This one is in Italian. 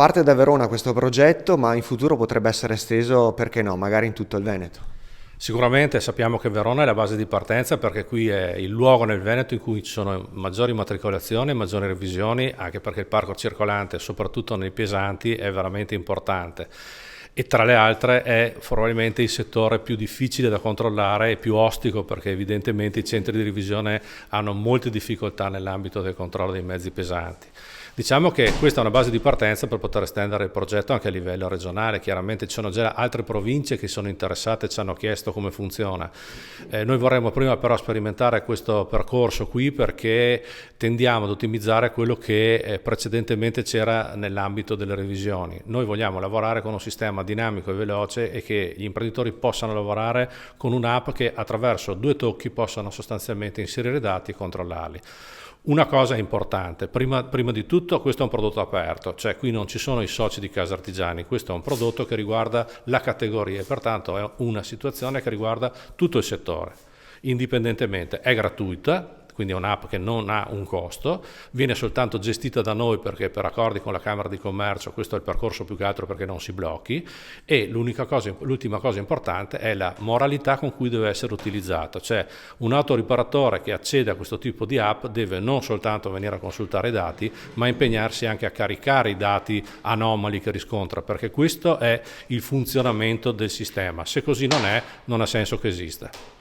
Parte da Verona questo progetto, ma in futuro potrebbe essere esteso, perché no, magari in tutto il Veneto. Sicuramente sappiamo che Verona è la base di partenza perché qui è il luogo nel Veneto in cui ci sono maggiori matricolazioni, maggiori revisioni, anche perché il parco circolante, soprattutto nei pesanti, è veramente importante. E tra le altre è probabilmente il settore più difficile da controllare e più ostico perché evidentemente i centri di revisione hanno molte difficoltà nell'ambito del controllo dei mezzi pesanti. Diciamo che questa è una base di partenza per poter estendere il progetto anche a livello regionale. Chiaramente ci sono già altre province che sono interessate e ci hanno chiesto come funziona. Noi vorremmo prima però sperimentare questo percorso qui perché tendiamo ad ottimizzare quello che precedentemente c'era nell'ambito delle revisioni. Noi vogliamo lavorare con un sistema dinamico e veloce e che gli imprenditori possano lavorare con un'app che attraverso 2 tocchi possano sostanzialmente inserire dati e controllarli. Una cosa importante, prima di tutto questo è un prodotto aperto, cioè qui non ci sono i soci di Casa Artigiani, questo è un prodotto che riguarda la categoria e pertanto è una situazione che riguarda tutto il settore, indipendentemente, è gratuita, quindi è un'app che non ha un costo, viene soltanto gestita da noi perché per accordi con la Camera di Commercio questo è il percorso più che altro perché non si blocchi e l'ultima cosa importante è la moralità con cui deve essere utilizzato, cioè un autoriparatore che accede a questo tipo di app deve non soltanto venire a consultare i dati ma impegnarsi anche a caricare i dati anomali che riscontra perché questo è il funzionamento del sistema, se così non è non ha senso che esista.